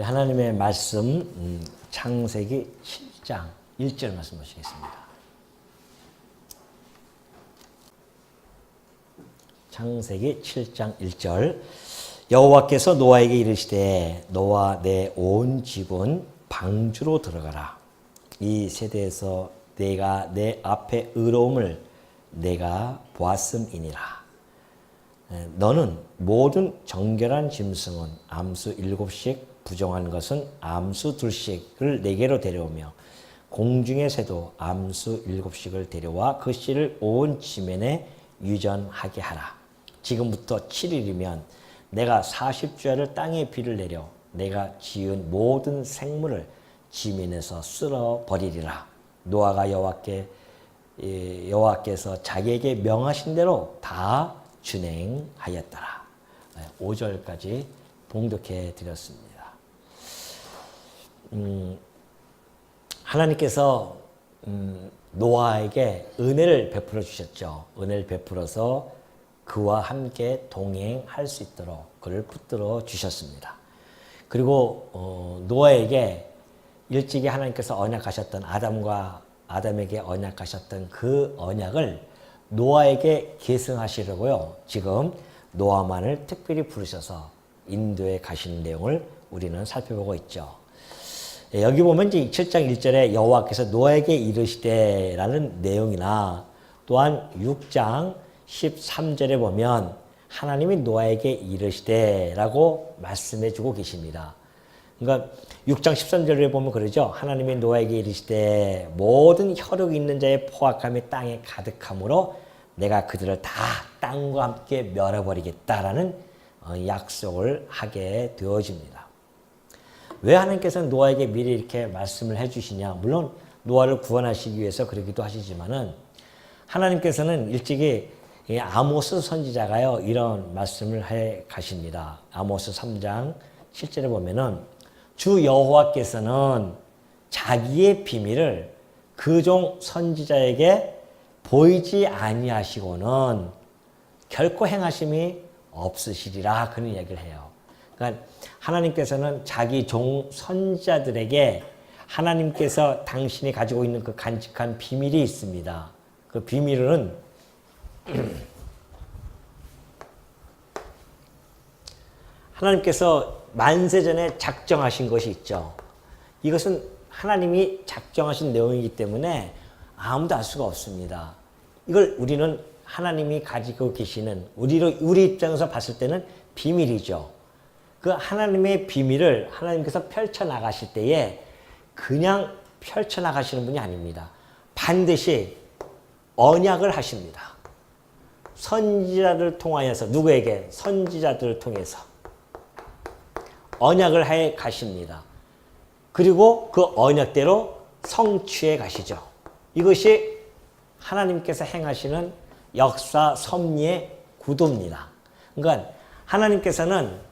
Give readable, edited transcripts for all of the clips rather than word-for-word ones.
하나님의 말씀 창세기 7장 1절 말씀 보시겠습니다. 창세기 7장 1절 여호와께서 노아에게 이르시되 너와 내 온 집은 방주로 들어가라. 이 세대에서 내가 내 앞에 의로움을 내가 보았음이니라. 너는 모든 정결한 짐승은 암수 7씩 부정한 것은 암수 2씩을 내게로 데려오며 공중의 새도 암수 7씩을 데려와 그 씨를 온 지면에 유전하게 하라. 지금부터 7일이면 내가 40주야를 땅에 비를 내려 내가 지은 모든 생물을 지면에서 쓸어 버리리라. 노아가 여호와께서 자기에게 명하신 대로 다 준행하였더라. 5절까지 봉독해 드렸습니다. 하나님께서 노아에게 은혜를 베풀어 주셨죠. 은혜를 베풀어서 그와 함께 동행할 수 있도록 그를 붙들어 주셨습니다. 그리고 노아에게 일찍이 하나님께서 언약하셨던 아담에게 언약하셨던 그 언약을 노아에게 계승하시려고요. 지금 노아만을 특별히 부르셔서 인도에 가시는 내용을 우리는 살펴보고 있죠. 여기 보면 이제 7장 1절에 여호와께서 노아에게 이르시되라는 내용이나 또한 6장 13절에 보면 하나님이 노아에게 이르시되라고 말씀해 주고 계십니다. 그러니까 6장 13절에 보면 그러죠. 하나님이 노아에게 이르시되 모든 혈육 있는 자의 포악함이 땅에 가득하므로 내가 그들을 다 땅과 함께 멸어버리겠다라는 약속을 하게 되어집니다. 왜 하나님께서는 노아에게 미리 이렇게 말씀을 해주시냐? 물론 노아를 구원하시기 위해서 그러기도 하시지만은 하나님께서는 일찍이 아모스 선지자가요 이런 말씀을 해 가십니다. 아모스 3장 7절에 보면은 주 여호와께서는 자기의 비밀을 그 종 선지자에게 보이지 아니하시고는 결코 행하심이 없으시리라 그런 이야기를 해요. 그러니까 하나님께서는 자기 종 선지자들에게 하나님께서 당신이 가지고 있는 그 간직한 비밀이 있습니다. 그 비밀은 하나님께서 만세전에 작정하신 것이 있죠. 이것은 하나님이 작정하신 내용이기 때문에 아무도 알 수가 없습니다. 이걸 우리는 하나님이 가지고 계시는 우리 입장에서 봤을 때는 비밀이죠. 그 하나님의 비밀을 하나님께서 펼쳐나가실 때에 그냥 펼쳐나가시는 분이 아닙니다. 반드시 언약을 하십니다. 선지자를 통하여서 누구에게? 선지자들을 통해서 언약을 해 가십니다. 그리고 그 언약대로 성취해 가시죠. 이것이 하나님께서 행하시는 역사 섭리의 구도입니다. 그러니까 하나님께서는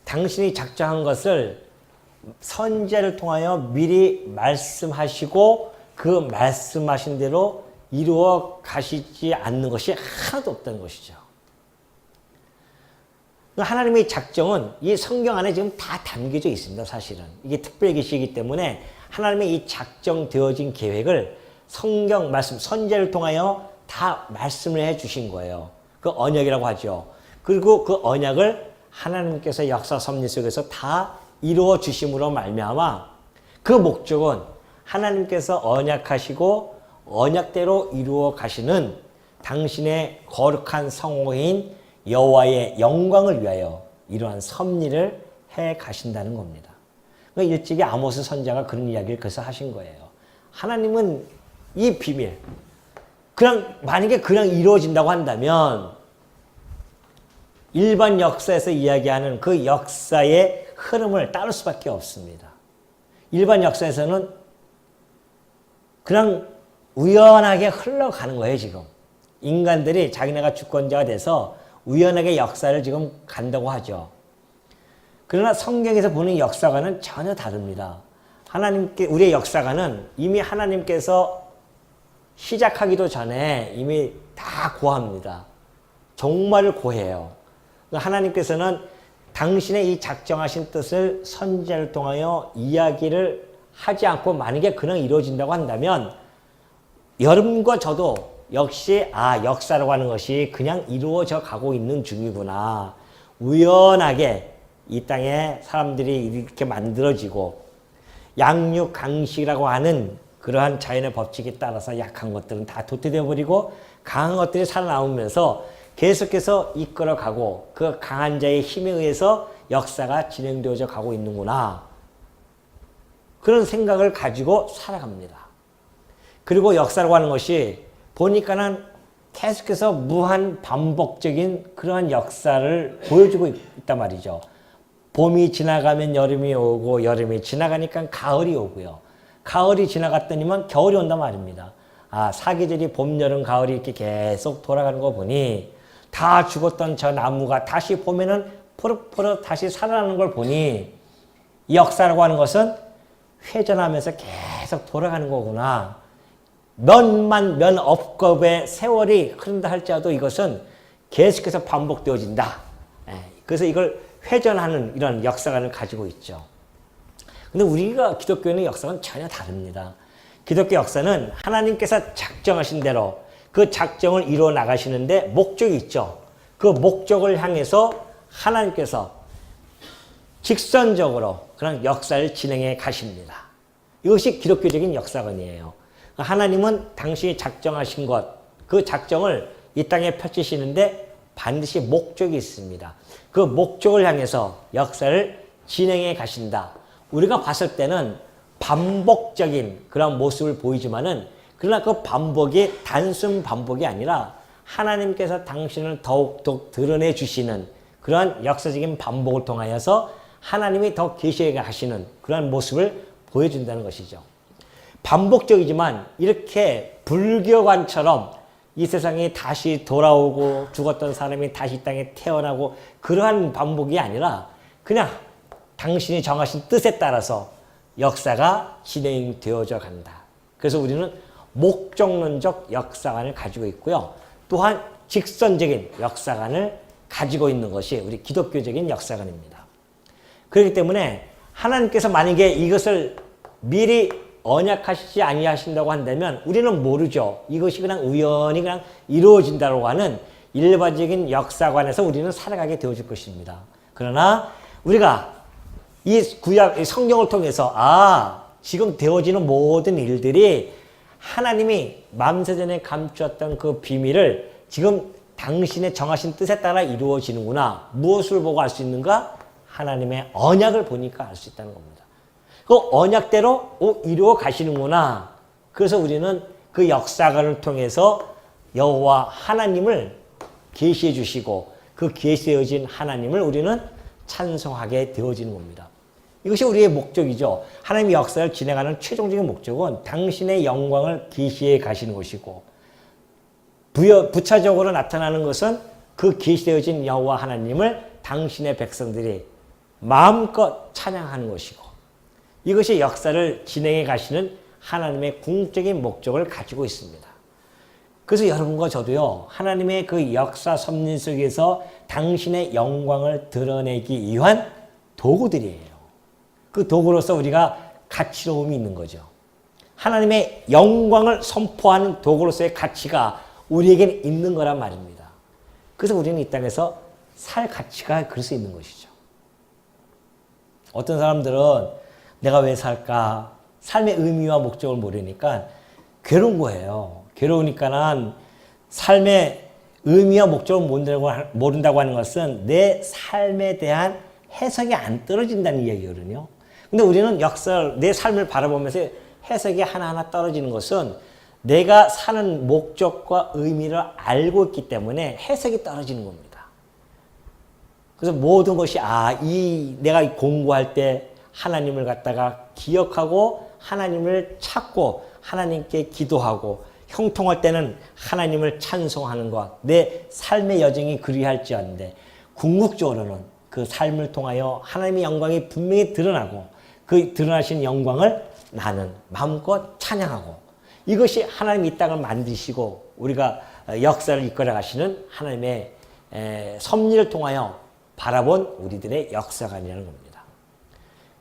당신이 작정한 것을 선지자를 통하여 미리 말씀하시고 그 말씀하신 대로 이루어 가시지 않는 것이 하나도 없다는 것이죠. 하나님의 작정은 이 성경 안에 지금 다 담겨져 있습니다. 사실은 이게 특별 계시이기 때문에 하나님의 이 작정되어진 계획을 성경 말씀 선지자를 통하여 다 말씀을 해 주신 거예요. 그 언약이라고 하죠. 그리고 그 언약을 하나님께서 역사 섭리 속에서 다 이루어 주심으로 말미암아 그 목적은 하나님께서 언약하시고 언약대로 이루어 가시는 당신의 거룩한 성호인 여호와의 영광을 위하여 이러한 섭리를 해 가신다는 겁니다. 그러니까 일찍이 아모스 선지자가 그런 이야기를 그래서 하신 거예요. 하나님은 이 비밀, 만약에 그냥 이루어진다고 한다면 일반 역사에서 이야기하는 그 역사의 흐름을 따를 수밖에 없습니다. 일반 역사에서는 그냥 우연하게 흘러가는 거예요, 지금. 인간들이 자기네가 주권자가 돼서 우연하게 역사를 지금 간다고 하죠. 그러나 성경에서 보는 역사관은 전혀 다릅니다. 우리의 역사관은 이미 하나님께서 시작하기도 전에 이미 다 고합니다. 정말 고해요. 하나님께서는 당신의 이 작정하신 뜻을 선지자를 통하여 이야기를 하지 않고 만약에 그냥 이루어진다고 한다면 여러분과 저도 역시 역사라고 하는 것이 그냥 이루어져 가고 있는 중이구나. 우연하게 이 땅에 사람들이 이렇게 만들어지고 양육강식이라고 하는 그러한 자연의 법칙에 따라서 약한 것들은 다 도태되어 버리고 강한 것들이 살아나오면서 계속해서 이끌어가고 그 강한 자의 힘에 의해서 역사가 진행되어져 가고 있는구나. 그런 생각을 가지고 살아갑니다. 그리고 역사라고 하는 것이 보니까는 계속해서 무한 반복적인 그러한 역사를 보여주고 있단 말이죠. 봄이 지나가면 여름이 오고 여름이 지나가니까 가을이 오고요. 가을이 지나갔더니만 겨울이 온단 말입니다. 사계절이 봄, 여름, 가을이 이렇게 계속 돌아가는 거 보니 다 죽었던 저 나무가 다시 봄에는 푸릇푸릇 다시 살아나는 걸 보니 이 역사라고 하는 것은 회전하면서 계속 돌아가는 거구나. 몇 억겁의 세월이 흐른다 할지라도 이것은 계속해서 반복되어진다. 그래서 이걸 회전하는 이런 역사관을 가지고 있죠. 근데 우리가 기독교는 역사는 전혀 다릅니다. 기독교 역사는 하나님께서 작정하신 대로 그 작정을 이루어 나가시는데 목적이 있죠. 그 목적을 향해서 하나님께서 직선적으로 그런 역사를 진행해 가십니다. 이것이 기독교적인 역사관이에요. 하나님은 당신이 작정하신 것, 그 작정을 이 땅에 펼치시는데 반드시 목적이 있습니다. 그 목적을 향해서 역사를 진행해 가신다. 우리가 봤을 때는 반복적인 그런 모습을 보이지만은 그러나 그 반복이 단순 반복이 아니라 하나님께서 당신을 더욱더 드러내 주시는 그러한 역사적인 반복을 통하여서 하나님이 더 계시해 하시는 그런 모습을 보여준다는 것이죠. 반복적이지만 이렇게 불교관처럼 이 세상에 다시 돌아오고 죽었던 사람이 다시 땅에 태어나고 그러한 반복이 아니라 그냥 당신이 정하신 뜻에 따라서 역사가 진행되어져 간다. 그래서 우리는 목적론적 역사관을 가지고 있고요. 또한 직선적인 역사관을 가지고 있는 것이 우리 기독교적인 역사관입니다. 그렇기 때문에 하나님께서 만약에 이것을 미리 언약하시지 아니하신다고 한다면 우리는 모르죠. 이것이 그냥 우연히 그냥 이루어진다고 하는 일반적인 역사관에서 우리는 살아가게 되어질 것입니다. 그러나 우리가 이 구약, 이 성경을 통해서 지금 되어지는 모든 일들이 하나님이 만세전에 감추었던 그 비밀을 지금 당신의 정하신 뜻에 따라 이루어지는구나. 무엇을 보고 알 수 있는가? 하나님의 언약을 보니까 알 수 있다는 겁니다. 그 언약대로 이루어 가시는구나. 그래서 우리는 그 역사관을 통해서 여호와 하나님을 계시해 주시고 그 계시해진 하나님을 우리는 찬송하게 되어지는 겁니다. 이것이 우리의 목적이죠. 하나님의 역사를 진행하는 최종적인 목적은 당신의 영광을 계시해 가시는 것이고 부차적으로 나타나는 것은 그 계시되어진 여호와 하나님을 당신의 백성들이 마음껏 찬양하는 것이고 이것이 역사를 진행해 가시는 하나님의 궁극적인 목적을 가지고 있습니다. 그래서 여러분과 저도요, 하나님의 그 역사 섭리 속에서 당신의 영광을 드러내기 위한 도구들이에요. 그 도구로서 우리가 가치로움이 있는 거죠. 하나님의 영광을 선포하는 도구로서의 가치가 우리에게는 있는 거란 말입니다. 그래서 우리는 이 땅에서 살 가치가 그래서 있는 것이죠. 어떤 사람들은 내가 왜 살까? 삶의 의미와 목적을 모르니까 괴로운 거예요. 괴로우니까는 삶의 의미와 목적을 모른다고 하는 것은 내 삶에 대한 해석이 안 떨어진다는 얘기거든요. 근데 우리는 내 삶을 바라보면서 해석이 하나하나 떨어지는 것은 내가 사는 목적과 의미를 알고 있기 때문에 해석이 떨어지는 겁니다. 그래서 모든 것이 내가 공부할 때 하나님을 갖다가 기억하고 하나님을 찾고 하나님께 기도하고 형통할 때는 하나님을 찬송하는 것, 내 삶의 여정이 그리할지언데 궁극적으로는 그 삶을 통하여 하나님의 영광이 분명히 드러나고 그 드러나신 영광을 나는 마음껏 찬양하고 이것이 하나님이 이 땅을 만드시고 우리가 역사를 이끌어 가시는 하나님의 섭리를 통하여 바라본 우리들의 역사관이라는 겁니다.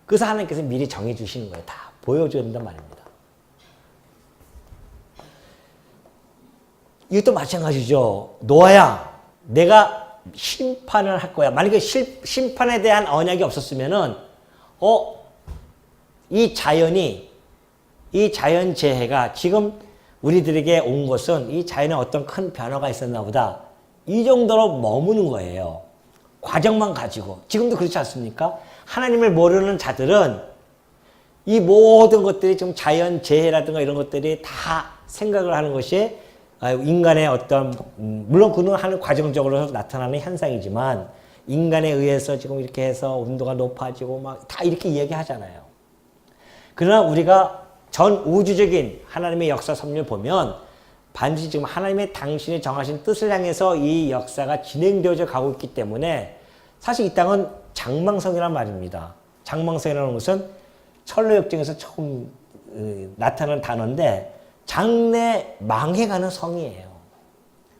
그래서 하나님께서 미리 정해 주시는 거예요. 다 보여줘야 된단 말입니다. 이것도 마찬가지죠. 노아야, 내가 심판을 할 거야. 만약에 심판에 대한 언약이 없었으면은, 이 자연재해가 지금 우리들에게 온 것은 이 자연에 어떤 큰 변화가 있었나 보다. 이 정도로 머무는 거예요. 과정만 가지고. 지금도 그렇지 않습니까? 하나님을 모르는 자들은 이 모든 것들이 지금 자연재해라든가 이런 것들이 다 생각을 하는 것이 인간의 어떤, 물론 그는 하는 과정적으로 나타나는 현상이지만 인간에 의해서 지금 이렇게 해서 온도가 높아지고 막 다 이렇게 이야기하잖아요. 그러나 우리가 전 우주적인 하나님의 역사 섭리를 보면 반드시 지금 하나님의 당신이 정하신 뜻을 향해서 이 역사가 진행되어져 가고 있기 때문에 사실 이 땅은 장망성이란 말입니다. 장망성이라는 것은 철로역정에서 처음 나타나는 단어인데 장래 망해가는 성이에요.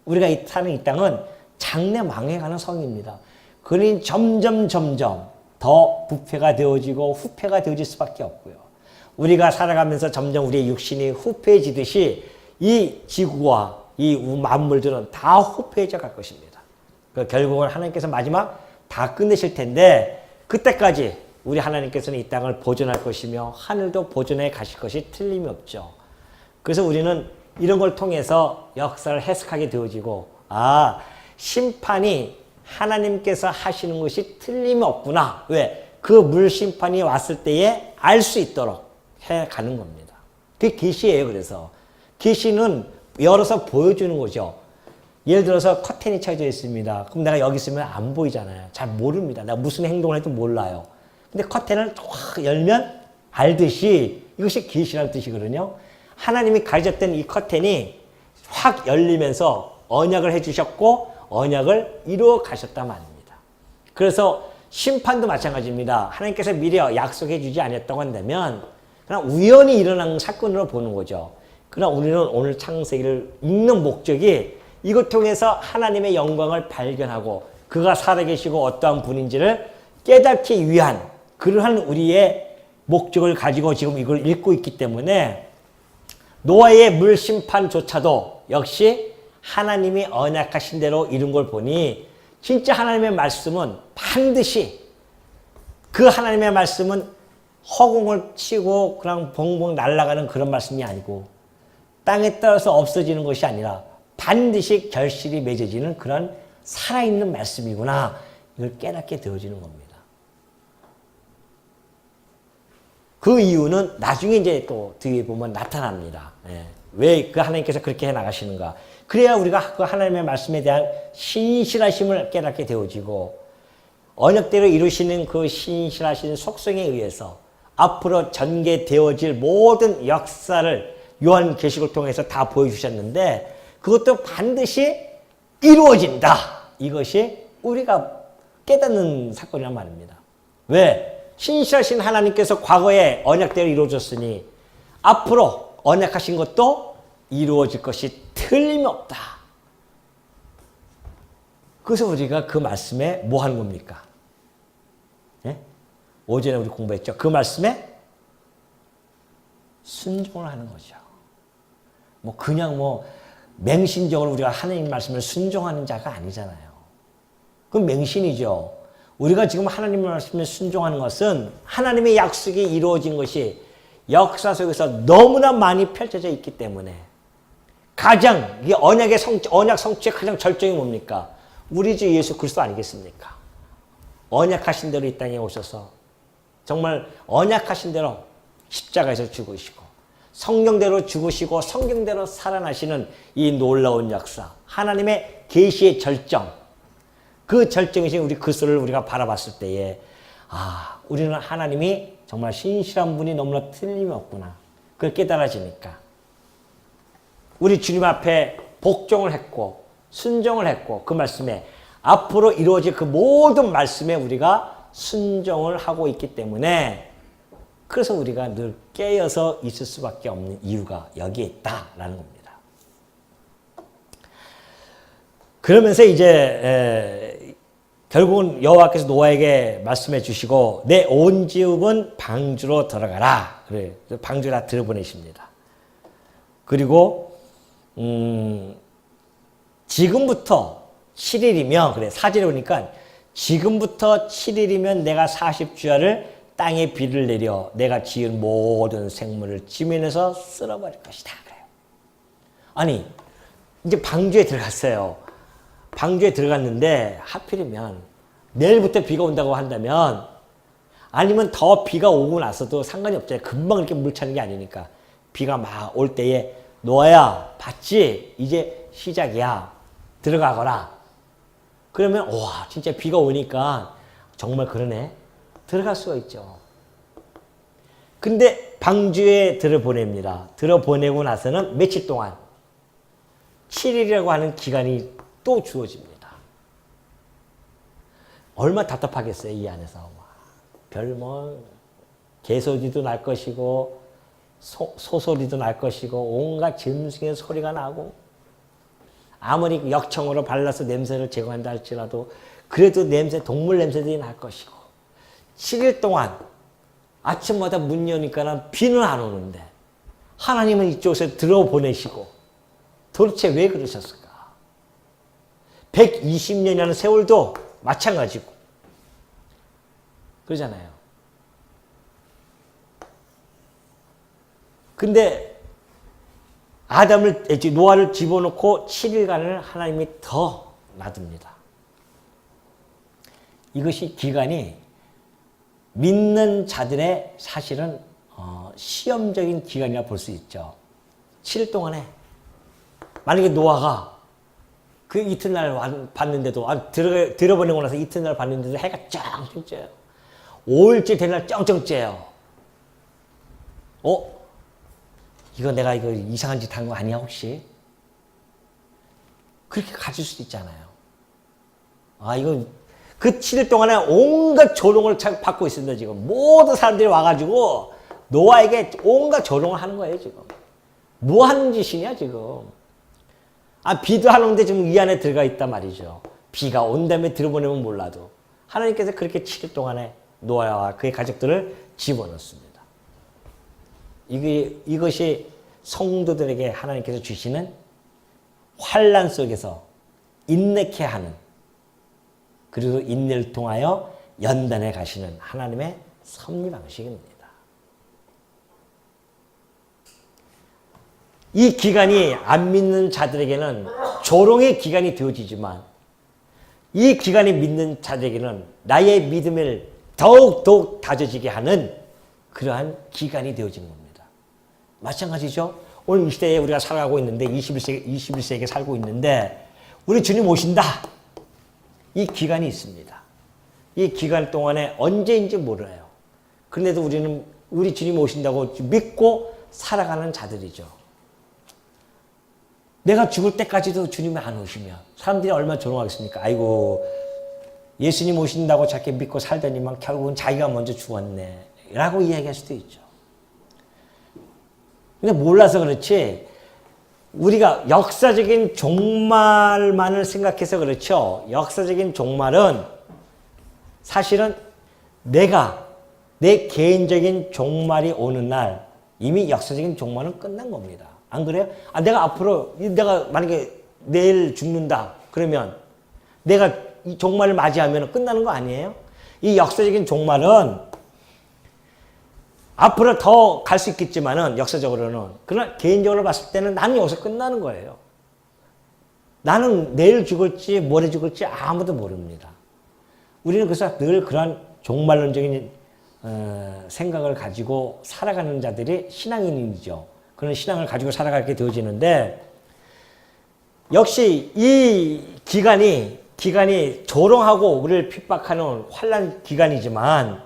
우리가 사는 이 땅은 장래 망해가는 성입니다. 그러니 점점 더 부패가 되어지고 후패가 되어질 수밖에 없고요. 우리가 살아가면서 점점 우리의 육신이 후패해지듯이 이 지구와 이 만물들은 다 후패해져 갈 것입니다. 결국은 하나님께서 마지막 다 끝내실 텐데 그때까지 우리 하나님께서는 이 땅을 보존할 것이며 하늘도 보존해 가실 것이 틀림이 없죠. 그래서 우리는 이런 걸 통해서 역사를 해석하게 되어지고 심판이 하나님께서 하시는 것이 틀림이 없구나. 왜? 그 물심판이 왔을 때에 알 수 있도록 해가는 겁니다. 그게 계시예요. 그래서 계시는 열어서 보여주는 거죠. 예를 들어서 커튼이 쳐져 있습니다. 그럼 내가 여기 있으면 안 보이잖아요. 잘 모릅니다. 내가 무슨 행동을 해도 몰라요. 근데 커튼을 확 열면 알듯이 이것이 계시라는 뜻이거든요. 하나님이 가르쳤던 이 커튼이 확 열리면서 언약을 해주셨고 언약을 이루어 가셨단 말입니다. 그래서 심판도 마찬가지입니다. 하나님께서 미리 약속해 주지 않았다고 한다면 그냥 우연히 일어난 사건으로 보는 거죠. 그러나 우리는 오늘 창세기를 읽는 목적이 이것 통해서 하나님의 영광을 발견하고 그가 살아계시고 어떠한 분인지를 깨닫기 위한 그러한 우리의 목적을 가지고 지금 이걸 읽고 있기 때문에 노아의 물심판조차도 역시 하나님이 언약하신 대로 이룬 걸 보니 진짜 하나님의 말씀은 반드시 그 하나님의 말씀은 허공을 치고 그냥 봉봉 날아가는 그런 말씀이 아니고 땅에 떨어져 없어지는 것이 아니라 반드시 결실이 맺어지는 그런 살아있는 말씀이구나. 이걸 깨닫게 되어지는 겁니다. 그 이유는 나중에 이제 또 뒤에 보면 나타납니다. 왜 그 하나님께서 그렇게 해 나가시는가. 그래야 우리가 그 하나님의 말씀에 대한 신실하심을 깨닫게 되어지고 언약대로 이루시는 그 신실하신 속성에 의해서 앞으로 전개되어질 모든 역사를 요한계시록을 통해서 다 보여주셨는데 그것도 반드시 이루어진다. 이것이 우리가 깨닫는 사건이란 말입니다. 왜? 신실하신 하나님께서 과거에 언약대로 이루어졌으니 앞으로 언약하신 것도 이루어질 것이 틀림없다. 그래서 우리가 그 말씀에 뭐 하는 겁니까? 예? 오전에 우리 공부했죠. 그 말씀에 순종을 하는 거죠. 그냥 맹신적으로 우리가 하나님 말씀을 순종하는 자가 아니잖아요. 그건 맹신이죠. 우리가 지금 하나님 말씀에 순종하는 것은 하나님의 약속이 이루어진 것이 역사 속에서 너무나 많이 펼쳐져 있기 때문에 가장 이 언약 성취의 가장 절정이 뭡니까? 우리 주 예수 그리스도 아니겠습니까? 언약하신 대로 이 땅에 오셔서 정말 언약하신 대로 십자가에서 죽으시고 성경대로 죽으시고 성경대로 살아나시는 이 놀라운 역사, 하나님의 계시의 절정, 그 절정이신 우리 그리스도를 우리가 바라봤을 때에 우리는 하나님이 정말 신실한 분이 너무나 틀림이 없구나. 그걸 깨달아지니까 우리 주님 앞에 복종을 했고 순종을 했고 그 말씀에 앞으로 이루어질 그 모든 말씀에 우리가 순종을 하고 있기 때문에 그래서 우리가 늘 깨어서 있을 수밖에 없는 이유가 여기에 있다라는 겁니다. 그러면서 이제 결국은 여호와께서 노아에게 말씀해 주시고 내 온 집은 방주로 들어가라. 그래. 방주라 들어보내십니다. 그리고 지금부터 7일이면 그래. 사절에 보니까 지금부터 7일이면 내가 40주야를 땅에 비를 내려 내가 지은 모든 생물을 지면에서 쓸어버릴 것이다. 그래요. 아니 이제 방주에 들어갔어요. 방주에 들어갔는데 하필이면 내일부터 비가 온다고 한다면 아니면 더 비가 오고 나서도 상관이 없잖아요. 금방 이렇게 물 차는 게 아니니까. 비가 막 올 때에 노아야 봤지? 이제 시작이야. 들어가거라. 그러면 와 진짜 비가 오니까 정말 그러네. 들어갈 수가 있죠. 근데 방주에 들어보냅니다. 들어보내고 나서는 며칠 동안 7일이라고 하는 기간이 또 주어집니다. 얼마나 답답하겠어요, 이 안에서. 별 개소리도 날 것이고, 소소리도 날 것이고, 온갖 짐승의 소리가 나고, 아무리 역청으로 발라서 냄새를 제거한다 할지라도, 그래도 동물 냄새들이 날 것이고, 7일 동안 아침마다 문 여니까는 비는 안 오는데, 하나님은 이쪽에서 들어보내시고, 도대체 왜 그러셨을까? 120년이라는 세월도 마찬가지고. 그러잖아요. 근데 노아를 집어넣고 7일간을 하나님이 더 놔둡니다. 이것이 기간이 믿는 자들의 사실은 시험적인 기간이라 볼 수 있죠. 7일 동안에 만약에 노아가 그 이튿날 봤는데도 들어보내고 나서 이튿날 봤는데도 해가 짱짱 쬐요. 5일째 된 날 짱짱 쬐요. 이거 내가 이상한 짓 한 거 아니야 혹시? 그렇게 가질 수도 있잖아요. 이거 그 7일 동안에 온갖 조롱을 받고 있습니다. 지금 모든 사람들이 와가지고 노아에게 온갖 조롱을 하는 거예요. 지금 뭐 하는 짓이냐 지금. 비도 안 오는데 지금 이 안에 들어가 있단 말이죠. 비가 온 다음에 들어보내면 몰라도 하나님께서 그렇게 7일 동안에 노아와 그의 가족들을 집어넣습니다. 이것이 성도들에게 하나님께서 주시는 환난 속에서 인내케 하는, 그리고 인내를 통하여 연단해 가시는 하나님의 섭리 방식입니다. 이 기간이 안 믿는 자들에게는 조롱의 기간이 되어지지만 이 기간이 믿는 자들에게는 나의 믿음을 더욱 다져지게 하는 그러한 기간이 되어지는 겁니다. 마찬가지죠. 오늘 이 시대에 우리가 살아가고 있는데 21세기에 살고 있는데 우리 주님 오신다. 이 기간이 있습니다. 이 기간 동안에 언제인지 몰라요. 그런데도 우리는 우리 주님 오신다고 믿고 살아가는 자들이죠. 내가 죽을 때까지도 주님이 안 오시면 사람들이 얼마나 조롱하겠습니까? 아이고 예수님 오신다고 저렇게 믿고 살더니만 결국은 자기가 먼저 죽었네 라고 이야기할 수도 있죠. 근데 몰라서 그렇지 우리가 역사적인 종말만을 생각해서 그렇죠. 역사적인 종말은 사실은 내 개인적인 종말이 오는 날 이미 역사적인 종말은 끝난 겁니다. 안 그래요? 내가 만약에 내일 죽는다 그러면 내가 이 종말을 맞이하면 끝나는 거 아니에요? 이 역사적인 종말은 앞으로 더 갈 수 있겠지만은 역사적으로는 그러나 개인적으로 봤을 때는 나는 여기서 끝나는 거예요. 나는 내일 죽을지 모레 죽을지 아무도 모릅니다. 우리는 그래서 늘 그런 종말론적인 생각을 가지고 살아가는 자들이 신앙인이죠. 그런 신앙을 가지고 살아가게 되어지는데 역시 이 기간이 조롱하고 우리를 핍박하는 환난 기간이지만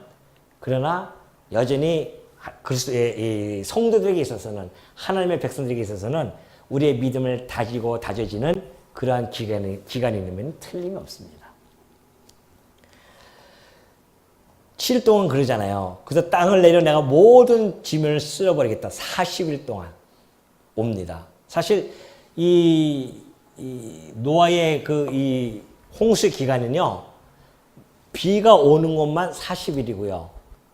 그러나 여전히 그리스도의 성도들에게 있어서는 하나님의 백성들에게 있어서는 우리의 믿음을 다지고 다져지는 그러한 기간이면 틀림이 없습니다. 7일 동안 그러잖아요. 그래서 땅을 내려 내가 모든 지면을 쓸어버리겠다. 40일 동안 옵니다. 사실 이 노아의 이 홍수 기간은요, 비가 오는 곳만 40일이고요.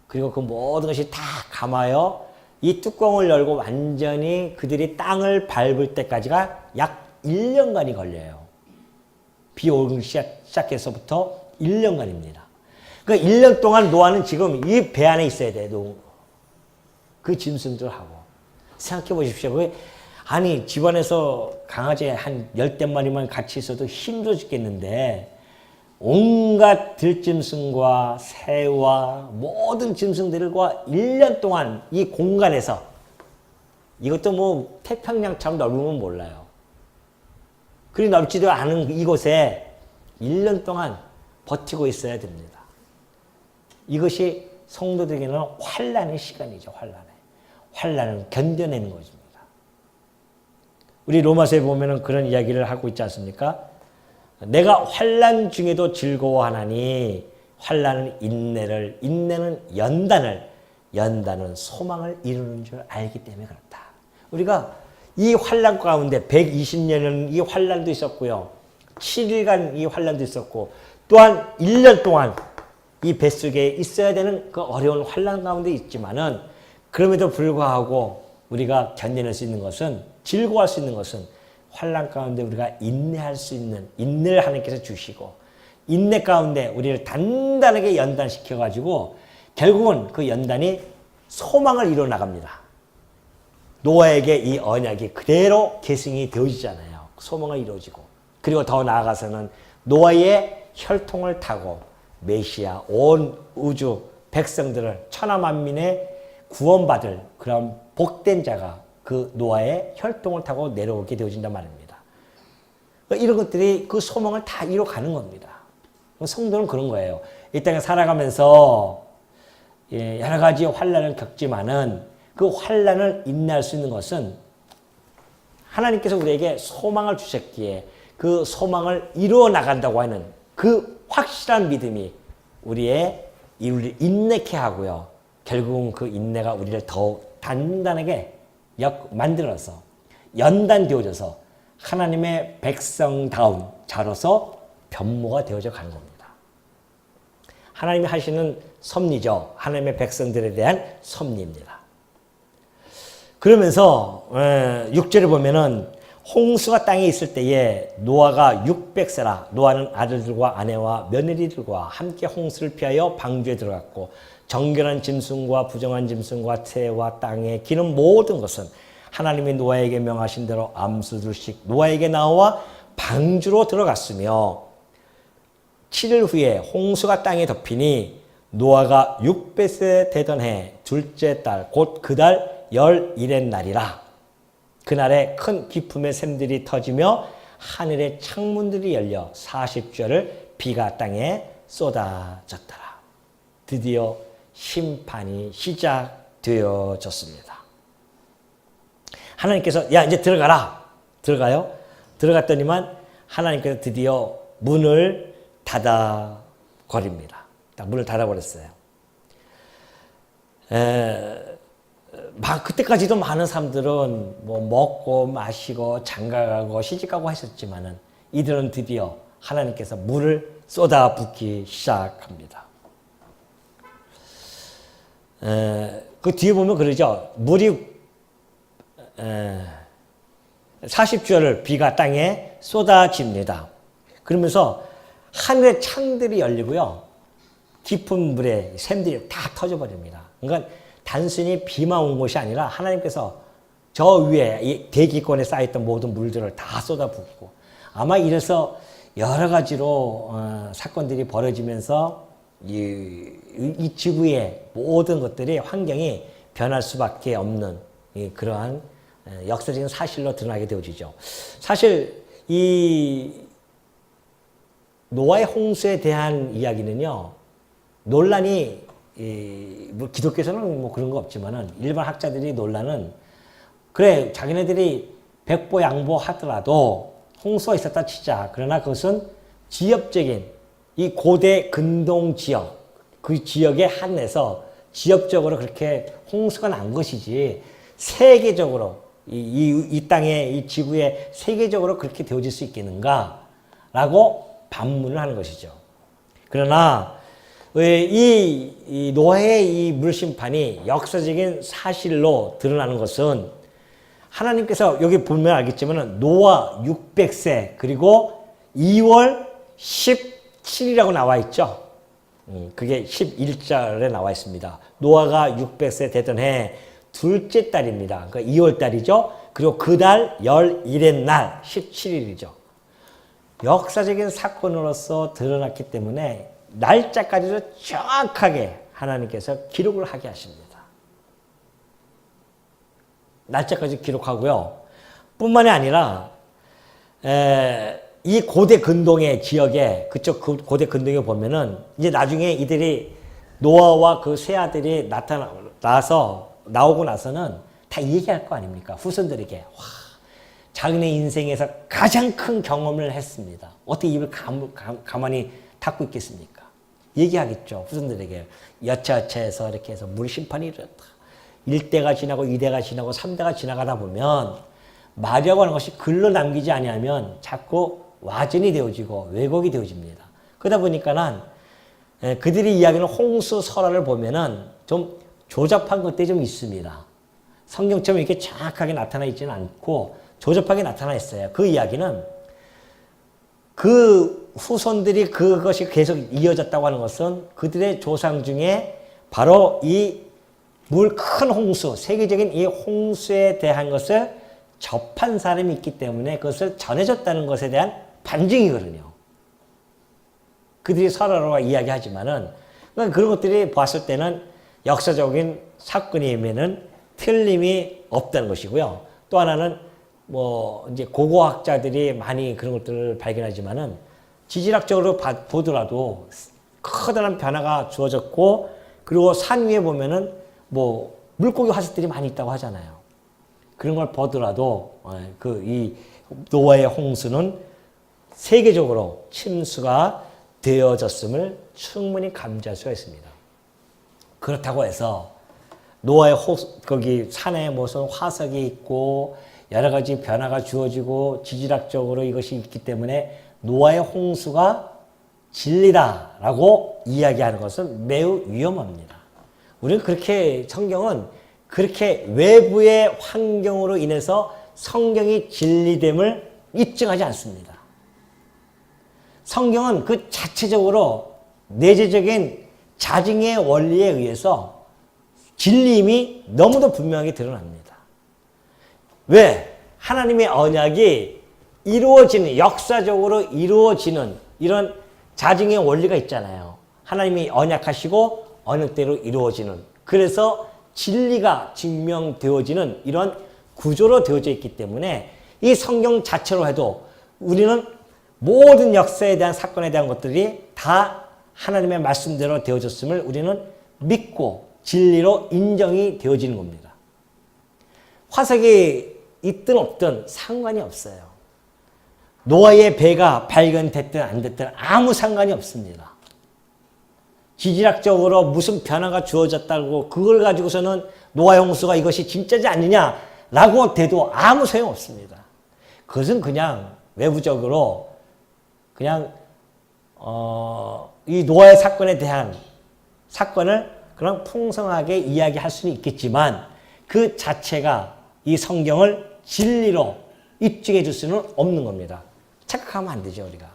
그리고 그 모든 것이 다 감아요. 이 뚜껑을 열고 완전히 그들이 땅을 밟을 때까지가 약 1년간이 걸려요. 비 오기 시작해서부터 1년간입니다. 그러니까 1년 동안 노아는 지금 이 배 안에 있어야 돼요. 그 짐승들하고. 생각해 보십시오. 아니 집안에서 강아지 한 10대 마리만 같이 있어도 힘들어 죽겠는데 온갖 들짐승과 새와 모든 짐승들과 1년 동안 이 공간에서 이것도 뭐 태평양처럼 넓으면 몰라요. 그리 넓지도 않은 이곳에 1년 동안 버티고 있어야 됩니다. 이것이 성도들에게는 환난의 시간이죠. 환난을 견뎌내는 것입니다. 우리 로마서에 보면은 그런 이야기를 하고 있지 않습니까? 내가 환난 중에도 즐거워하나니 환난은 인내를, 인내는 연단을, 연단은 소망을 이루는 줄 알기 때문에 그렇다. 우리가 이 환난 가운데 120년은 이 환난도 있었고요. 7일간 이 환난도 있었고 또한 1년 동안 이 뱃속에 있어야 되는 그 어려운 환난 가운데 있지만은 그럼에도 불구하고 우리가 견뎌낼 수 있는 것은 즐거워할 수 있는 것은 환난 가운데 우리가 인내할 수 있는 인내를 하나님께서 주시고 인내 가운데 우리를 단단하게 연단시켜 가지고 결국은 그 연단이 소망을 이루어 나갑니다. 노아에게 이 언약이 그대로 계승이 되어지잖아요. 소망을 이루어지고 그리고 더 나아가서는 노아의 혈통을 타고 메시아 온 우주 백성들을 천하만민의 구원받을 그런 복된 자가 그 노아의 혈통을 타고 내려오게 되어진단 말입니다. 이런 것들이 그 소망을 다 이뤄가는 겁니다. 성도는 그런 거예요. 이 땅에 살아가면서 여러 가지 환난을 겪지만은 그 환난을 인내할 수 있는 것은 하나님께서 우리에게 소망을 주셨기에 그 소망을 이루어 나간다고 하는 그 확실한 믿음이 우리를 인내케 하고요. 결국은 그 인내가 우리를 더욱 단단하게 만들어서 연단되어져서 하나님의 백성다운 자로서 변모가 되어져 가는 겁니다. 하나님이 하시는 섭리죠. 하나님의 백성들에 대한 섭리입니다. 그러면서 6절에 보면은 홍수가 땅에 있을 때에 노아가 600세라 노아는 아들들과 아내와 며느리들과 함께 홍수를 피하여 방주에 들어갔고 정결한 짐승과 부정한 짐승과 새와 땅에 기는 모든 것은 하나님이 노아에게 명하신 대로 암수둘씩 노아에게 나와 방주로 들어갔으며 7일 후에 홍수가 땅에 덮이니 노아가 600세 되던 해 둘째 달 곧 그 달 11의 날이라. 그날에 큰 기품의 샘들이 터지며 하늘의 창문들이 열려 40주를 비가 땅에 쏟아졌더라. 드디어 심판이 시작되어졌습니다. 하나님께서 야 이제 들어가라. 들어가요. 들어갔더니만 하나님께서 드디어 문을 닫아버립니다. 딱 문을 닫아버렸어요. 그때까지도 많은 사람들은 뭐 먹고 마시고 장가가고 시집가고 했었지만은 이들은 드디어 하나님께서 물을 쏟아붓기 시작합니다. 그 뒤에 보면 그러죠. 물이 40주를 비가 땅에 쏟아집니다. 그러면서 하늘의 창들이 열리고요. 깊은 물에 샘들이 다 터져버립니다. 그러니까 단순히 비만 온 것이 아니라 하나님께서 저 위에 이 대기권에 쌓였던 모든 물들을 다 쏟아붓고 아마 이래서 여러 가지로 사건들이 벌어지면서 이 지구의 모든 것들이 환경이 변할 수밖에 없는 그러한 역사적인 사실로 드러나게 되어지죠. 사실 이 노아의 홍수에 대한 이야기는요, 논란이 뭐 기독교에서는 뭐 그런 거 없지만은 일반 학자들이 논란은 그래 자기네들이 백보양보 하더라도 홍수가 있었다 치자. 그러나 그것은 지역적인 이 고대 근동 지역 그 지역에 한해서 지역적으로 그렇게 홍수가 난 것이지 세계적으로 이 땅에 이 지구에 세계적으로 그렇게 되어질 수 있겠는가라고 반문을 하는 것이죠. 그러나 이 노아의 이 물심판이 역사적인 사실로 드러나는 것은 하나님께서 여기 보면 알겠지만 노아 600세 그리고 2월 17이라고 나와 있죠. 그게 11절에 나와 있습니다. 노아가 600세 되던 해 둘째 달입니다. 그러니까 2월 달이죠. 그리고 그 달 11의 날 17일이죠. 역사적인 사건으로서 드러났기 때문에 날짜까지도 정확하게 하나님께서 기록을 하게 하십니다. 날짜까지 기록하고요. 뿐만이 아니라 이 고대 근동의 지역에 그쪽 고대 근동에 보면은 이제 나중에 이들이 노아와 그 세 아들이 나오고 나서는 다 얘기할 거 아닙니까? 후손들에게. 와, 자기네 인생에서 가장 큰 경험을 했습니다. 어떻게 입을 가만히 닫고 있겠습니까? 얘기하겠죠. 후손들에게. 여차여차해서 이렇게 해서 물심판이 일어났다. 1대가 지나고 2대가 지나고 3대가 지나가다 보면 말이라고 하는 것이 글로 남기지 아니하면 자꾸 와전이 되어지고 왜곡이 되어집니다. 그러다 보니까는 그들이 이야기하는 홍수 설화를 보면은 좀 조잡한 것들이 좀 있습니다. 성경처럼 이렇게 정확하게 나타나 있지는 않고 조잡하게 나타나 있어요. 그 이야기는 그 후손들이 그것이 계속 이어졌다고 하는 것은 그들의 조상 중에 바로 이 물 큰 홍수, 세계적인 이 홍수에 대한 것을 접한 사람이 있기 때문에 그것을 전해줬다는 것에 대한 반증이거든요. 그들이 서로가 이야기하지만은 그런 것들이 봤을 때는 역사적인 사건이면은 틀림이 없다는 것이고요. 또 하나는 뭐 이제 고고학자들이 많이 그런 것들을 발견하지만은 지질학적으로 보더라도 커다란 변화가 주어졌고 그리고 산 위에 보면은 뭐 물고기 화석들이 많이 있다고 하잖아요. 그런 걸 보더라도 이 노아의 홍수는 세계적으로 침수가 되어졌음을 충분히 감지할 수가 있습니다. 그렇다고 해서 노아의 거기 산에 무슨 화석이 있고 여러 가지 변화가 주어지고 지질학적으로 이것이 있기 때문에 노아의 홍수가 진리다라고 이야기하는 것은 매우 위험합니다. 우리는 그렇게 성경은 그렇게 외부의 환경으로 인해서 성경이 진리됨을 입증하지 않습니다. 성경은 그 자체적으로 내재적인 자증의 원리에 의해서 진리임이 너무도 분명하게 드러납니다. 왜? 하나님의 언약이 이루어지는, 역사적으로 이루어지는 이런 자증의 원리가 있잖아요. 하나님이 언약하시고 언약대로 이루어지는, 그래서 진리가 증명되어지는 이런 구조로 되어져 있기 때문에 이 성경 자체로 해도 우리는 모든 역사에 대한 사건에 대한 것들이 다 하나님의 말씀대로 되어졌음을 우리는 믿고 진리로 인정이 되어지는 겁니다. 화석이 있든 없든 상관이 없어요. 노아의 배가 발견됐든 안 됐든 아무 상관이 없습니다. 지질학적으로 무슨 변화가 주어졌다고 그걸 가지고서는 노아의 홍수가 이것이 진짜지 않느냐라고 돼도 아무 소용없습니다. 그것은 그냥 외부적으로 그냥 이 노아의 사건에 대한 사건을 그냥 풍성하게 이야기할 수는 있겠지만 그 자체가 이 성경을 진리로 입증해 줄 수는 없는 겁니다. 착각하면 안 되죠, 우리가.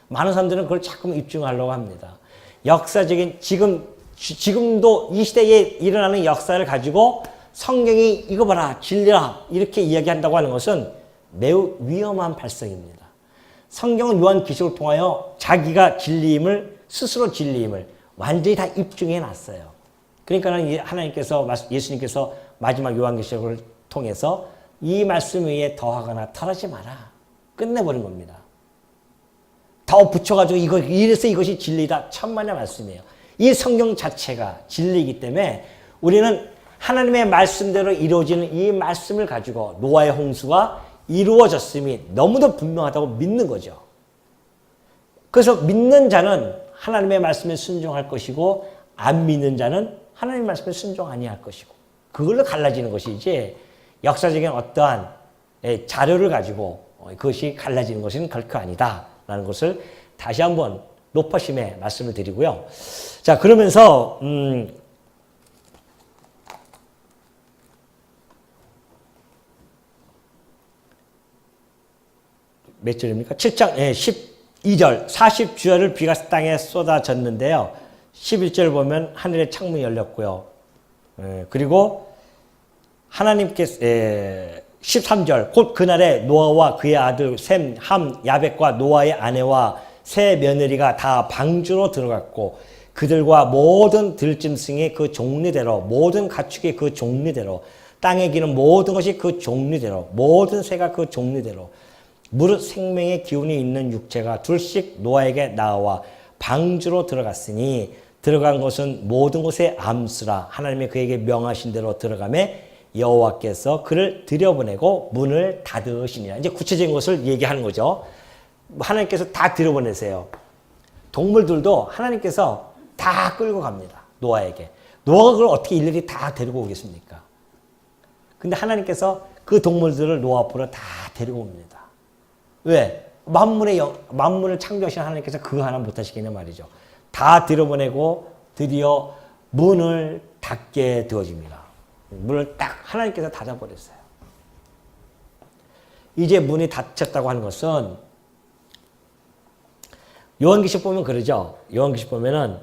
많은 사람들은 그걸 자꾸 입증하려고 합니다. 역사적인 지금도 이 시대에 일어나는 역사를 가지고 성경이 이거 봐라, 진리라 이렇게 이야기한다고 하는 것은 매우 위험한 발상입니다. 성경은 요한계시록을 통하여 자기가 진리임을, 스스로 진리임을 완전히 다 입증해 놨어요. 그러니까 하나님께서, 예수님께서 마지막 요한계시록을 통해서 이 말씀 위에 더하거나 털하지 마라. 끝내버린 겁니다. 더 붙여가지고 이래서 이것이 진리다. 천만의 말씀이에요. 이 성경 자체가 진리이기 때문에 우리는 하나님의 말씀대로 이루어지는 이 말씀을 가지고 노아의 홍수가 이루어졌음이 너무도 분명하다고 믿는 거죠. 그래서 믿는 자는 하나님의 말씀에 순종할 것이고 안 믿는 자는 하나님의 말씀에 순종 아니할 것이고 그걸로 갈라지는 것이지 역사적인 어떠한 자료를 가지고 그것이 갈라지는 것은 결코 아니다라는 것을 다시 한번 높아심에 말씀을 드리고요. 자, 그러면서 몇 절입니까? 7장 12절 40주야를 비가 땅에 쏟아졌는데요. 11절 보면 하늘의 창문이 열렸고요. 그리고 하나님께서 13절 곧 그날에 노아와 그의 아들 셈, 함, 야벳과 노아의 아내와 세 며느리가 다 방주로 들어갔고 그들과 모든 들짐승의 그 종류대로 모든 가축의 그 종류대로 땅에 기는 모든 것이 그 종류대로 모든 새가 그 종류대로 무릇 생명의 기운이 있는 육체가 둘씩 노아에게 나와 방주로 들어갔으니 들어간 것은 모든 곳에 암수라 하나님이 그에게 명하신 대로 들어가매 여호와께서 그를 들여보내고 문을 닫으시니라. 이제 구체적인 것을 얘기하는 거죠. 하나님께서 다 들여보내세요. 동물들도 하나님께서 다 끌고 갑니다. 노아에게. 노아가 그걸 어떻게 일일이 다 데리고 오겠습니까? 근데 하나님께서 그 동물들을 노아 앞으로 다 데리고 옵니다. 왜? 만물을 창조하신 하나님께서 그거 하나 못하시겠냐 말이죠. 다 들여보내고 드디어 문을 닫게 되어집니다. 문을 딱 하나님께서 닫아버렸어요. 이제 문이 닫혔다고 하는 것은 요한계시록 보면 그러죠. 요한계시록 보면은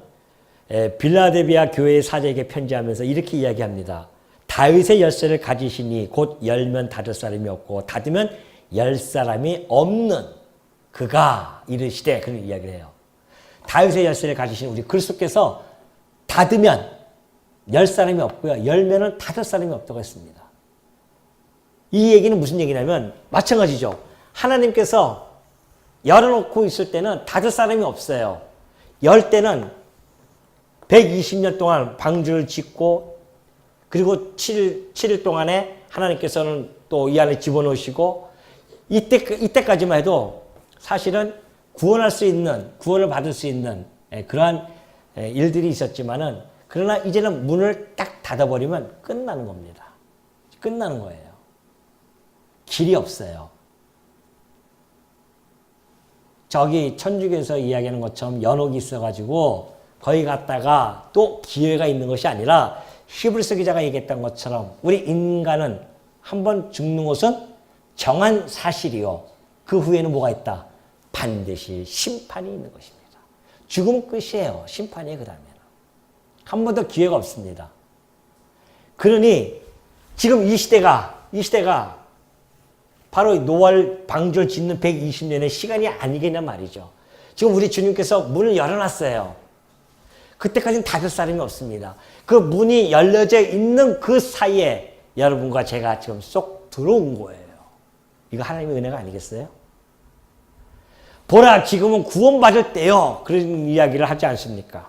빌라델비아 교회의 사제에게 편지하면서 이렇게 이야기합니다. 다윗의 열쇠를 가지시니 곧 열면 닫을 사람이 없고 닫으면 열 사람이 없는 그가 이르시되 그런 이야기를 해요. 다윗의 열쇠를 가지신 우리 그리스도께서 닫으면 열 사람이 없고요. 열면은 닫을 사람이 없다고 했습니다. 이 얘기는 무슨 얘기냐면 마찬가지죠. 하나님께서 열어놓고 있을 때는 닫을 사람이 없어요. 열 때는 120년 동안 방주를 짓고 그리고 7일 동안에 하나님께서는 또 이 안에 집어넣으시고 이때까지만 해도 사실은 구원할 수 있는, 구원을 받을 수 있는 그러한 일들이 있었지만은 그러나 이제는 문을 딱 닫아버리면 끝나는 겁니다. 끝나는 거예요. 길이 없어요. 저기 천주교에서 이야기하는 것처럼 연옥이 있어가지고 거기 갔다가 또 기회가 있는 것이 아니라 히브리서 기자가 얘기했던 것처럼 우리 인간은 한번 죽는 것은 정한 사실이요. 그 후에는 뭐가 있다? 반드시 심판이 있는 것입니다. 죽으면 끝이에요. 심판이에요. 그 다음에는. 한 번 더 기회가 없습니다. 그러니 지금 이 시대가 바로 노아를 방주를 짓는 120년의 시간이 아니겠냐 말이죠. 지금 우리 주님께서 문을 열어놨어요. 그때까지는 닫을 사람이 없습니다. 그 문이 열려져 있는 그 사이에 여러분과 제가 지금 쏙 들어온 거예요. 이거 하나님의 은혜가 아니겠어요? 보라, 지금은 구원받을 때요. 그런 이야기를 하지 않습니까?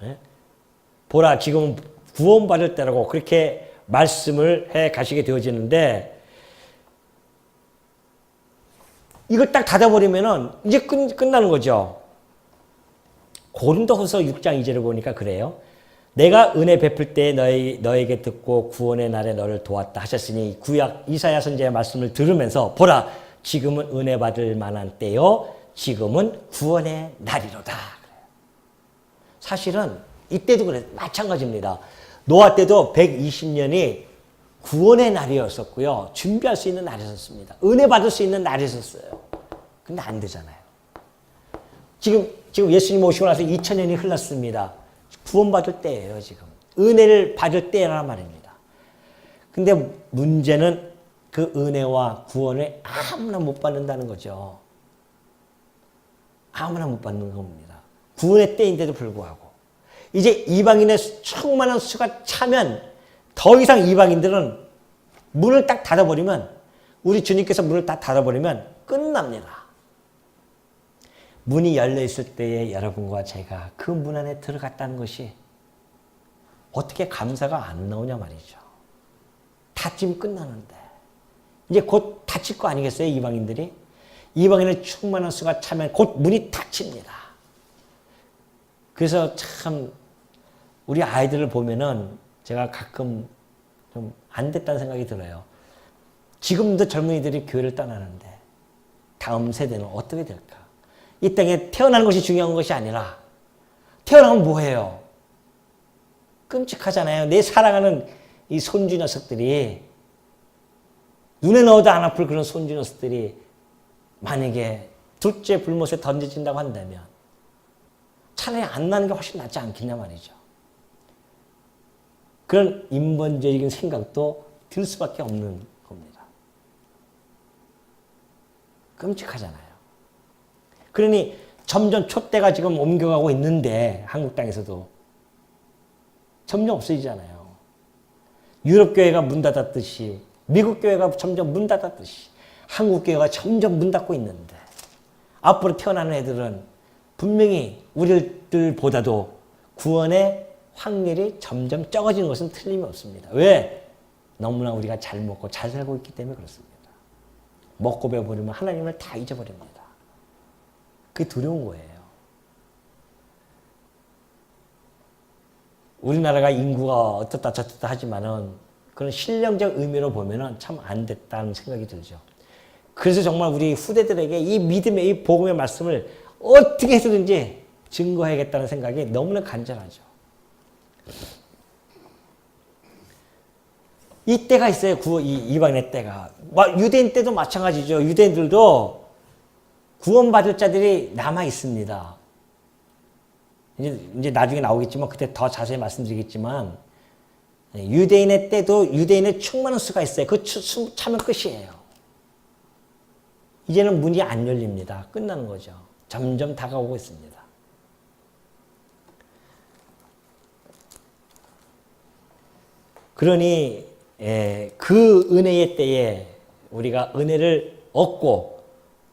네? 보라, 지금은 구원받을 때라고 그렇게 말씀을 해 가시게 되어지는데 이걸 딱 닫아버리면은 이제 끝나는 거죠. 고린도후서 6장 2절을 보니까 그래요. 내가 은혜 베풀 때 너에게 듣고 구원의 날에 너를 도왔다 하셨으니 구약 이사야 선지자의 말씀을 들으면서 보라 지금은 은혜 받을 만한 때요 지금은 구원의 날이로다. 사실은 이때도 그래 마찬가지입니다. 노아 때도 120년이 구원의 날이었었고요. 준비할 수 있는 날이었습니다. 은혜 받을 수 있는 날이었어요. 근데 안 되잖아요. 지금 예수님 오시고 나서 2000년이 흘렀습니다. 구원받을 때예요, 지금. 은혜를 받을 때란 말입니다. 근데 문제는 그 은혜와 구원을 아무나 못 받는다는 거죠. 아무나 못 받는 겁니다. 구원의 때인데도 불구하고. 이제 이방인의 충만한 수가 차면 더 이상 이방인들은 문을 딱 닫아버리면 우리 주님께서 문을 딱 닫아버리면 끝납니다. 문이 열려있을 때에 여러분과 제가 그 문 안에 들어갔다는 것이 어떻게 감사가 안 나오냐 말이죠. 닫히면 끝나는데. 이제 곧 닫힐 거 아니겠어요, 이방인들이? 이방인의 충만한 수가 차면 곧 문이 닫힙니다. 그래서 참 우리 아이들을 보면은 제가 가끔 좀 안 됐다는 생각이 들어요. 지금도 젊은이들이 교회를 떠나는데 다음 세대는 어떻게 될까? 이 땅에 태어나는 것이 중요한 것이 아니라 태어나면 뭐해요? 끔찍하잖아요. 내 사랑하는 이 손주 녀석들이, 눈에 넣어도 안 아플 그런 손주 녀석들이 만약에 둘째 불못에 던져진다고 한다면 차라리 안 나는 게 훨씬 낫지 않겠냐 말이죠. 그런 인본주의적인 생각도 들 수밖에 없는 겁니다. 끔찍하잖아요. 그러니 점점 촛대가 지금 옮겨가고 있는데 한국 땅에서도 점점 없어지잖아요. 유럽 교회가 문 닫았듯이, 미국 교회가 점점 문 닫았듯이 한국 교회가 점점 문 닫고 있는데, 앞으로 태어나는 애들은 분명히 우리들보다도 구원의 확률이 점점 적어지는 것은 틀림이 없습니다. 왜? 너무나 우리가 잘 먹고 잘 살고 있기 때문에 그렇습니다. 먹고 배워버리면 하나님을 다 잊어버립니다. 그게 두려운 거예요. 우리나라가 인구가 어떻다 저떻다 하지만은 그런 실령적 의미로 보면은 참 안 됐다는 생각이 들죠. 그래서 정말 우리 후대들에게 이 믿음의 이 복음의 말씀을 어떻게 해서든지 증거해야겠다는 생각이 너무나 간절하죠. 이 때가 있어요. 이방인의 때가. 유대인 때도 마찬가지죠. 유대인들도 구원받을 자들이 남아 있습니다. 이제 나중에 나오겠지만 그때 더 자세히 말씀드리겠지만, 유대인의 때도 유대인의 충만한 수가 있어요. 그 차면 끝이에요. 이제는 문이 안 열립니다. 끝나는 거죠. 점점 다가오고 있습니다. 그러니 그 은혜의 때에 우리가 은혜를 얻고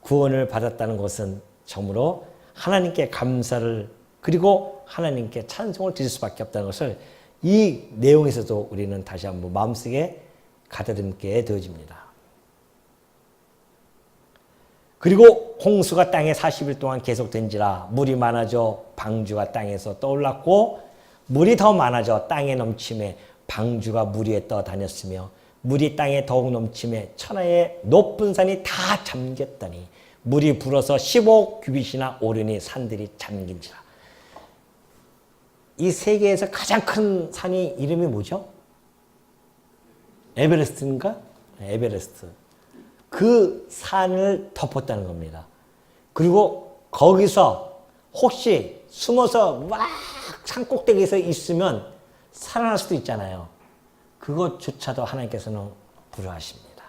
구원을 받았다는 것은 정말로 하나님께 감사를, 그리고 하나님께 찬송을 드릴 수밖에 없다는 것을 이 내용에서도 우리는 다시 한번 마음속에 가다듬게 되어집니다. 그리고 홍수가 땅에 40일 동안 계속된지라 물이 많아져 방주가 땅에서 떠올랐고, 물이 더 많아져 땅에 넘침에 방주가 물 위에 떠다녔으며, 물이 땅에 더욱 넘침에 천하의 높은 산이 다 잠겼더니 물이 불어서 15규빗이나 오르니 산들이 잠긴지라. 이 세계에서 가장 큰 산이 이름이 뭐죠? 에베레스트인가? 에베레스트. 그 산을 덮었다는 겁니다. 그리고 거기서 혹시 숨어서 막 산 꼭대기에서 있으면 살아날 수도 있잖아요. 그것조차도 하나님께서는 불허하십니다.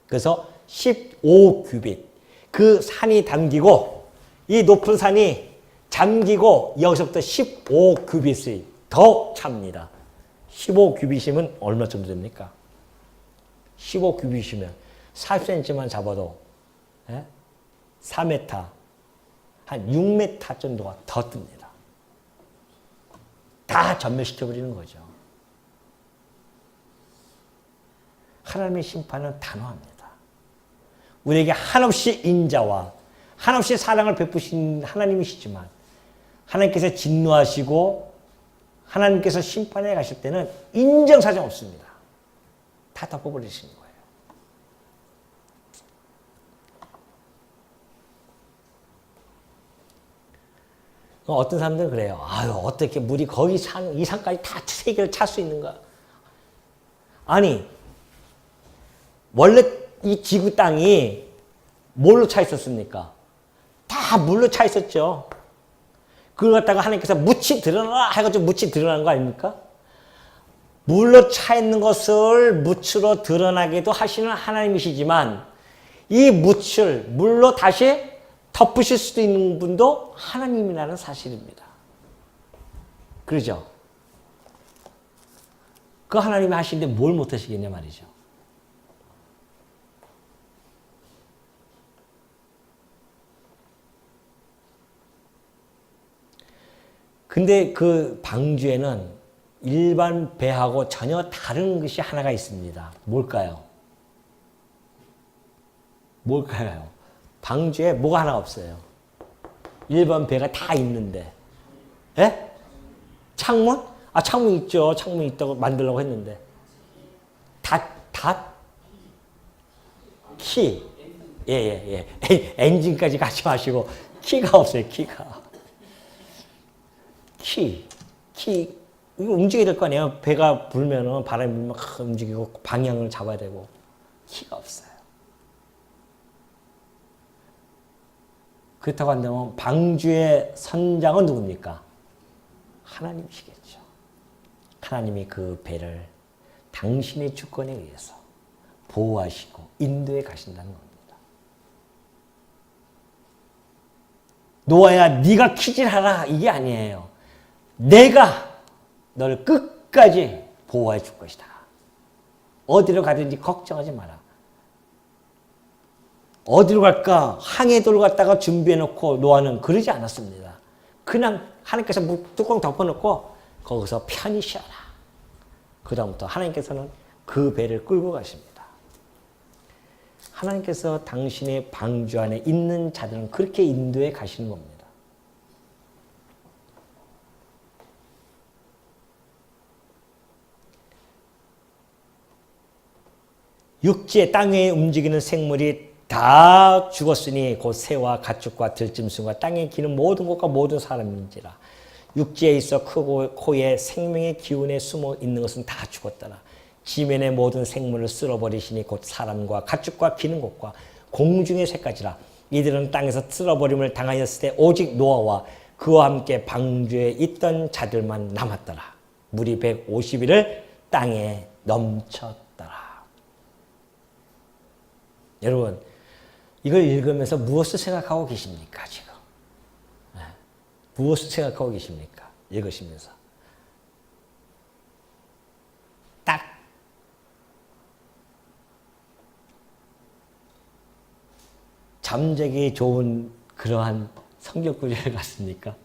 그래서 15규빗, 그 산이 담기고 이 높은 산이 잠기고 여기서부터 15규빗이 더 찹니다. 15규빗이면 얼마 정도 됩니까? 15규빗이면 40cm만 잡아도 4m, 한 6m 정도가 더 뜹니다. 다 전멸시켜버리는 거죠. 하나님의 심판은 단호합니다. 우리에게 한없이 인자와 한없이 사랑을 베푸신 하나님이시지만, 하나님께서 진노하시고 하나님께서 심판해 가실 때는 인정사정 없습니다. 다 덮어버리시는 거예요. 어떤 사람들은 그래요. 아유, 어떻게 물이 거기 이 산까지 다 세계를 찰 수 있는가? 아니, 원래 이 지구 땅이 뭘로 차 있었습니까? 다 물로 차 있었죠. 그걸 갖다가 하나님께서 묻히 드러나라 해가지고 묻히 드러난 거 아닙니까? 물로 차 있는 것을 묻으로 드러나게도 하시는 하나님이시지만, 이 묻을 물로 다시 덮으실 수도 있는 분도 하나님이라는 사실입니다. 그러죠? 그 하나님이 하시는데 뭘 못하시겠냐 말이죠. 근데 그 방주에는 일반 배하고 전혀 다른 것이 하나가 있습니다. 뭘까요? 뭘까요? 방주에 뭐가 하나 없어요. 일반 배가 다 있는데. 예? 창문? 아, 창문 있죠. 창문 있다고 만들려고 했는데. 키. 예. 엔진까지 같이 마시고, 키가 없어요, 키가. 키, 이거 움직여야 될 거 아니에요. 배가 불면은, 바람이 불면 막 움직이고 방향을 잡아야 되고. 키가 없어요. 그렇다고 한다면 방주의 선장은 누굽니까? 하나님이시겠죠. 하나님이 그 배를 당신의 주권에 의해서 보호하시고 인도해 가신다는 겁니다. 노아야 네가 키질하라 이게 아니에요. 내가 너를 끝까지 보호해 줄 것이다. 어디로 가든지 걱정하지 마라. 어디로 갈까? 항해도를 갖다가 준비해 놓고 노아는 그러지 않았습니다. 그냥 하나님께서 뚜껑 덮어놓고 거기서 편히 쉬어라. 그 다음부터 하나님께서는 그 배를 끌고 가십니다. 하나님께서 당신의 방주 안에 있는 자들은 그렇게 인도해 가시는 겁니다. 육지에 땅에 움직이는 생물이 다 죽었으니 곧 새와 가축과 들짐승과 땅에 기는 모든 것과 모든 사람인지라. 육지에 있어 크고 코에 생명의 기운에 숨어 있는 것은 다 죽었더라. 지면의 모든 생물을 쓸어버리시니 곧 사람과 가축과 기는 것과 공중의 새까지라. 이들은 땅에서 쓸어버림을 당하였을 때 오직 노아와 그와 함께 방주에 있던 자들만 남았더라. 물이 150일을 땅에 넘쳤더라. 여러분, 이걸 읽으면서 무엇을 생각하고 계십니까, 지금? 네. 무엇을 생각하고 계십니까? 읽으시면서. 딱 잠자기 좋은 그러한 성경 구절 같습니까?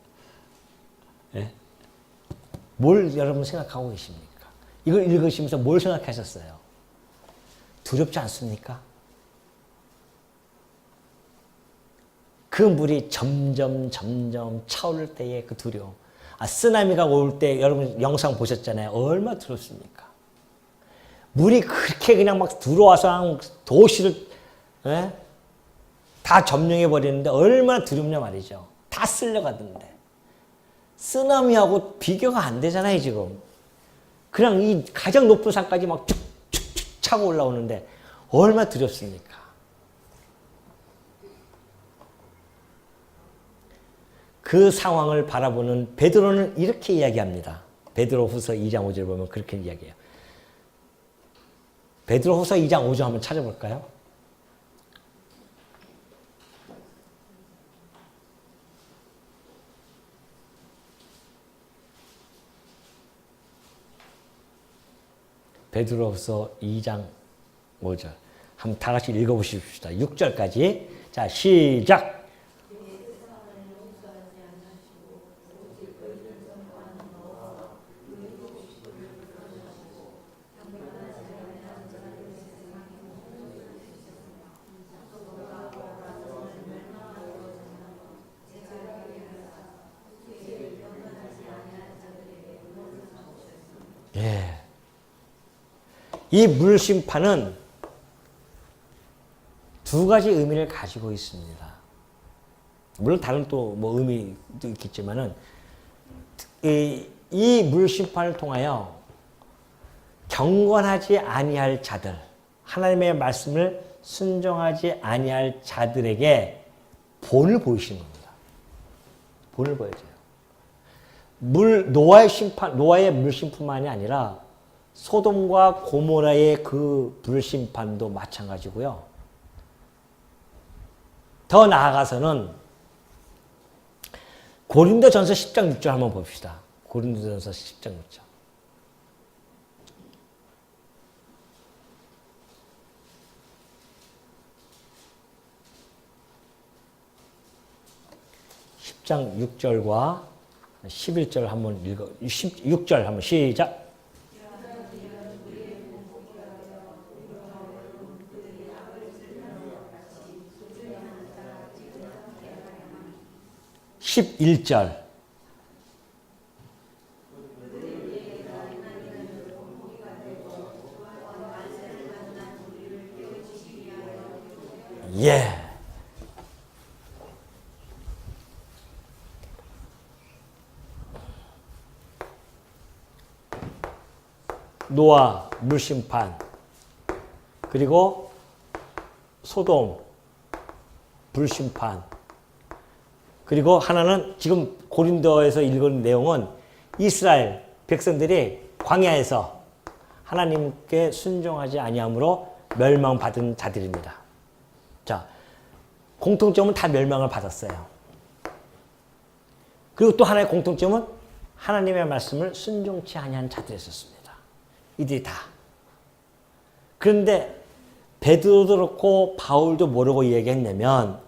네? 뭘 여러분 생각하고 계십니까? 이걸 읽으시면서 뭘 생각하셨어요? 두렵지 않습니까? 그 물이 점점 차오를 때의 그 두려움. 쓰나미가 올 때 여러분 영상 보셨잖아요. 얼마나 두렵습니까? 물이 그렇게 그냥 막 들어와서 도시를 다 점령해 버리는데 얼마나 두렵냐 말이죠. 다 쓸려가던데. 쓰나미하고 비교가 안 되잖아요, 지금. 그냥 이 가장 높은 산까지 막 쭉쭉쭉 차고 올라오는데 얼마나 두렵습니까? 그 상황을 바라보는 베드로는 이렇게 이야기합니다. 베드로후서 2장 5절 보면 그렇게 이야기해요. 베드로후서 2장 5절 한번 찾아볼까요? 베드로후서 2장 5절 한번 다 같이 읽어보십시다. 6절까지. 자, 시작! 예. 이 물심판은 두 가지 의미를 가지고 있습니다. 물론 다른 또 뭐 의미도 있겠지만은 이 물심판을 통하여 경건하지 아니할 자들, 하나님의 말씀을 순종하지 아니할 자들에게 본을 보이시는 겁니다. 본을 보여줘요. 노아의 심판, 노아의 물심판만이 아니라 소돔과 고모라의 그 불심판도 마찬가지고요. 더 나아가서는 고린도전서 10장 6절 한번 봅시다. 고린도전서 10장 6절. 장 6절과 11절 한번 읽어. 6절 한번 시작. (11절) 예. 노아 물심판, 그리고 소돔 불심판, 그리고 하나는 지금 고린도에서 읽은 내용은 이스라엘 백성들이 광야에서 하나님께 순종하지 아니함으로 멸망받은 자들입니다. 자, 공통점은 다 멸망을 받았어요. 그리고 또 하나의 공통점은 하나님의 말씀을 순종치 아니한 자들이었습니다. 이들이 다. 그런데 베드로도 그렇고 바울도 뭐라고 이야기했냐면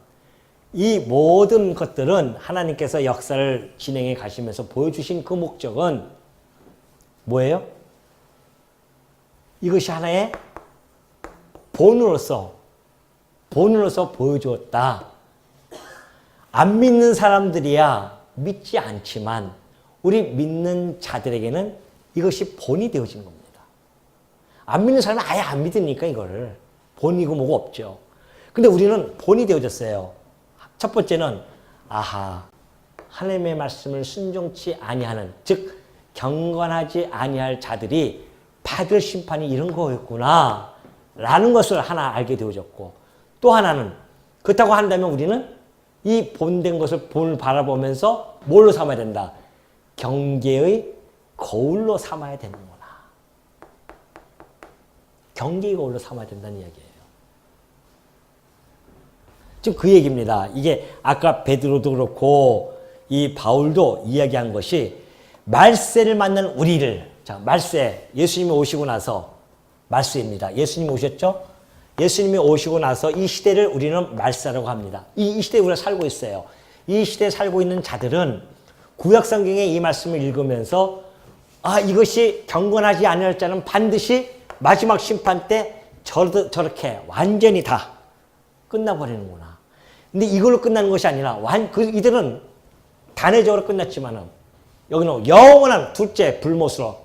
이 모든 것들은 하나님께서 역사를 진행해 가시면서 보여주신 그 목적은 뭐예요? 이것이 하나의 본으로서 보여주었다. 안 믿는 사람들이야 믿지 않지만 우리 믿는 자들에게는 이것이 본이 되어진 겁니다. 안 믿는 사람은 아예 안 믿으니까 이거를 본이고 뭐고 없죠. 근데 우리는 본이 되어졌어요. 첫 번째는 아하, 하나님의 말씀을 순종치 아니하는, 즉 경건하지 아니할 자들이 받을 심판이 이런 거였구나 라는 것을 하나 알게 되어졌고, 또 하나는 그렇다고 한다면 우리는 이 본된 것을 본을 바라보면서 뭘로 삼아야 된다? 경계의 거울로 삼아야 되는구나. 경계의 거울로 삼아야 된다는 이야기예요. 지금 그 얘기입니다. 이게 아까 베드로도 그렇고 이 바울도 이야기한 것이 말세를 맞는 우리를, 자, 말세, 예수님이 오시고 나서 말세입니다. 예수님이 오셨죠? 예수님이 오시고 나서 이 시대를 우리는 말세라고 합니다. 이 시대에 우리가 살고 있어요. 이 시대에 살고 있는 자들은 구약성경의 이 말씀을 읽으면서 아, 이것이 경건하지 않을 자는 반드시 마지막 심판 때 저렇게 완전히 다 끝나버리는구나. 근데 이걸로 끝나는 것이 아니라 이들은 단회적으로 끝났지만은 여기는 영원한 둘째 불못으로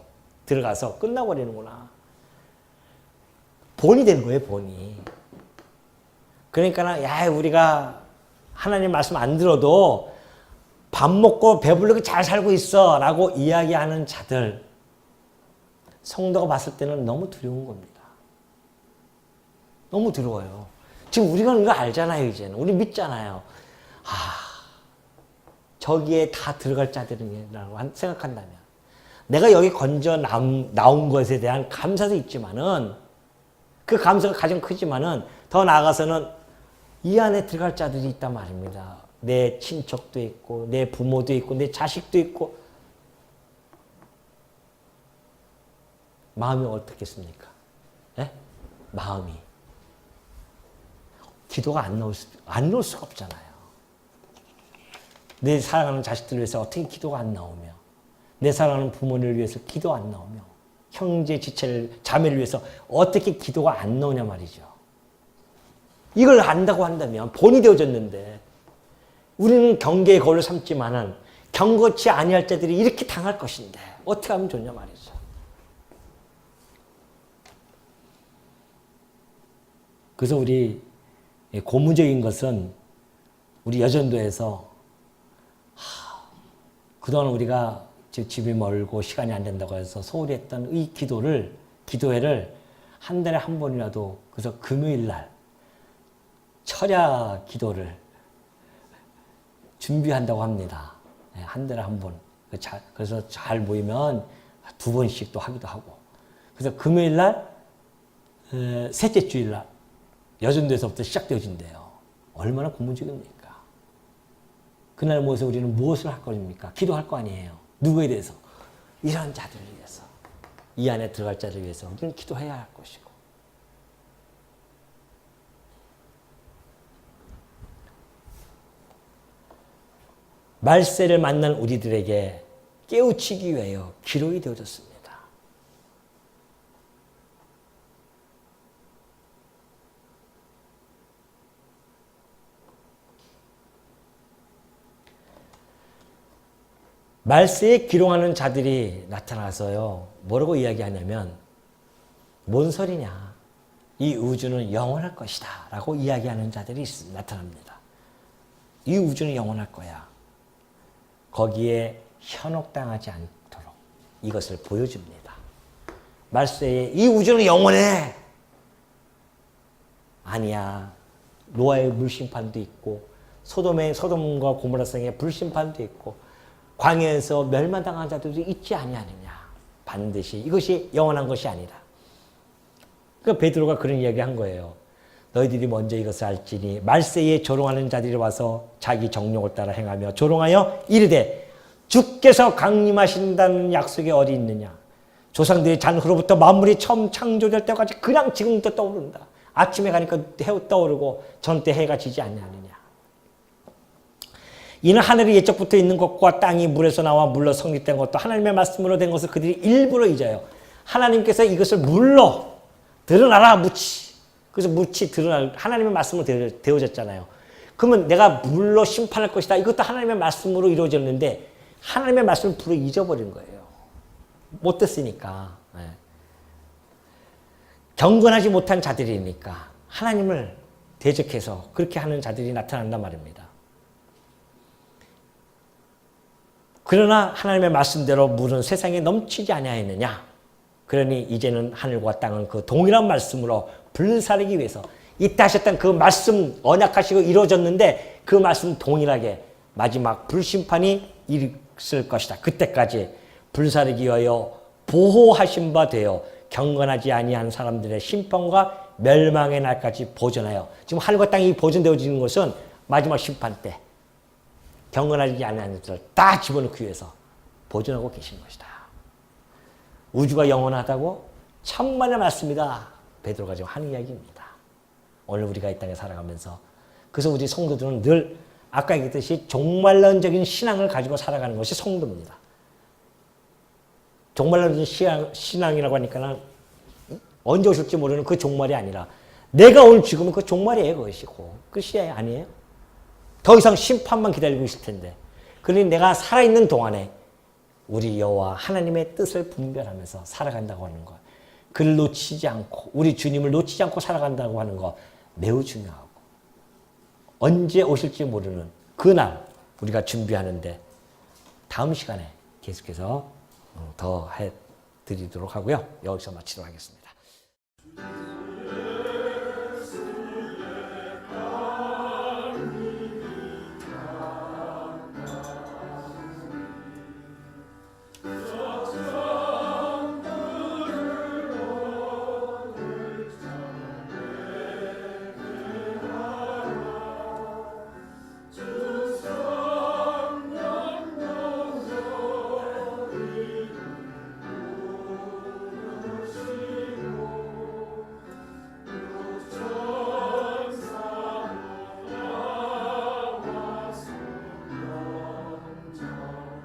들어가서 끝나버리는구나. 본이 되는 거예요, 본이. 그러니까 야, 우리가 하나님 말씀 안 들어도 밥 먹고 배부르게 잘 살고 있어 라고 이야기하는 자들, 성도가 봤을 때는 너무 두려운 겁니다. 너무 두려워요. 지금 우리가 이거 알잖아요, 이제는. 우리 믿잖아요. 저기에 다 들어갈 자들이라고 생각한다면, 내가 여기 건져 나온 것에 대한 감사도 있지만은, 그 감사가 가장 크지만은, 더 나아가서는 이 안에 들어갈 자들이 있단 말입니다. 내 친척도 있고, 내 부모도 있고, 내 자식도 있고. 마음이 어떻겠습니까? 네? 마음이. 기도가 안 나올 수가 없잖아요. 내 사랑하는 자식들을 위해서 어떻게 기도가 안 나오며, 내 사랑하는 부모를 위해서 기도 안 나오며, 형제 지체를, 자매를 위해서 어떻게 기도가 안 나오냐 말이죠. 이걸 안다고 한다면 본이 되어졌는데, 우리는 경계의 거울을 삼지만은 경거치 아니할 자들이 이렇게 당할 것인데 어떻게 하면 좋냐 말이죠. 그래서 우리 고무적인 것은 우리 여전도에서 그동안 우리가 집이 멀고 시간이 안 된다고 해서 소홀히 했던 이 기도회를 한 달에 한 번이라도, 그래서 금요일 날 철야 기도를 준비한다고 합니다. 한 달에 한 번. 그래서 잘 모이면 두 번씩 또 하기도 하고. 그래서 금요일 날, 셋째 주일 날 여전도에서부터 시작되어진대요. 얼마나 고무적입니까? 그날 모여서 우리는 무엇을 할 겁니까? 기도할 거 아니에요. 누구에 대해서? 이런 자들을 위해서. 이 안에 들어갈 자들을 위해서 우리는 기도해야 할 것이고. 말세를 만난 우리들에게 깨우치기 위하여 기록이 되어졌습니다. 말세에 기록하는 자들이 나타나서요, 뭐라고 이야기하냐면, 뭔 소리냐, 이 우주는 영원할 것이다 라고 이야기하는 자들이 나타납니다. 이 우주는 영원할 거야. 거기에 현혹당하지 않도록 이것을 보여줍니다. 말세에 이 우주는 영원해. 아니야. 노아의 물심판도 있고 소돔과 고모라성의 불심판도 있고 광야에서 멸망당한 자들도 있지 아니하느냐. 반드시 이것이 영원한 것이 아니라. 그러니까 베드로가 그런 이야기한 거예요. 너희들이 먼저 이것을 알지니 말세에 조롱하는 자들이 와서 자기 정욕을 따라 행하며 조롱하여 이르되 주께서 강림하신다는 약속이 어디 있느냐. 조상들이 잔후로부터 만물이 처음 창조될 때까지 그냥 지금도 떠오른다. 아침에 가니까 해 떠오르고 전때 해가 지지 않느냐. 이는 하늘이 예적부터 있는 것과 땅이 물에서 나와 물로 성립된 것도 하나님의 말씀으로 된 것을 그들이 일부러 잊어요. 하나님께서 이것을 물로 드러나라 무치. 그래서 무치 드러날 하나님의 말씀으로 되어졌잖아요. 그러면 내가 물로 심판할 것이다. 이것도 하나님의 말씀으로 이루어졌는데 하나님의 말씀을 불어 잊어버린 거예요. 못 듣으니까. 네. 경건하지 못한 자들이니까 하나님을 대적해서 그렇게 하는 자들이 나타난단 말입니다. 그러나 하나님의 말씀대로 물은 세상에 넘치지 아니하였느냐. 그러니 이제는 하늘과 땅은 그 동일한 말씀으로 불사르기 위해서 이때 하셨던 그 말씀 언약하시고 이루어졌는데 그 말씀 동일하게 마지막 불심판이 있을 것이다. 그때까지 불사르기 위하여 보호하신 바 되어 경건하지 아니한 사람들의 심판과 멸망의 날까지 보존하여 지금 하늘과 땅이 보존되어지는 것은 마지막 심판 때 경건하지 아니한 자들을 다 집어넣기 위해서 보존하고 계신 것이다. 우주가 영원하다고 천만의 말씀이다. 베드로가 지금 하는 이야기입니다. 오늘 우리가 이 땅에 살아가면서 그래서 우리 성도들은 늘 아까 얘기했듯이 종말론적인 신앙을 가지고 살아가는 것이 성도입니다. 종말론적인 신앙이라고 하니까 언제 오실지 모르는 그 종말이 아니라 내가 오늘 죽으면 그 종말이에요. 그것이고 끝이 아니에요. 더 이상 심판만 기다리고 있을 텐데 그러니 내가 살아있는 동안에 우리 여호와 하나님의 뜻을 분별하면서 살아간다고 하는 것, 그를 놓치지 않고 우리 주님을 놓치지 않고 살아간다고 하는 것 매우 중요하고 언제 오실지 모르는 그날 우리가 준비하는데 다음 시간에 계속해서 더 해드리도록 하고요. 여기서 마치도록 하겠습니다.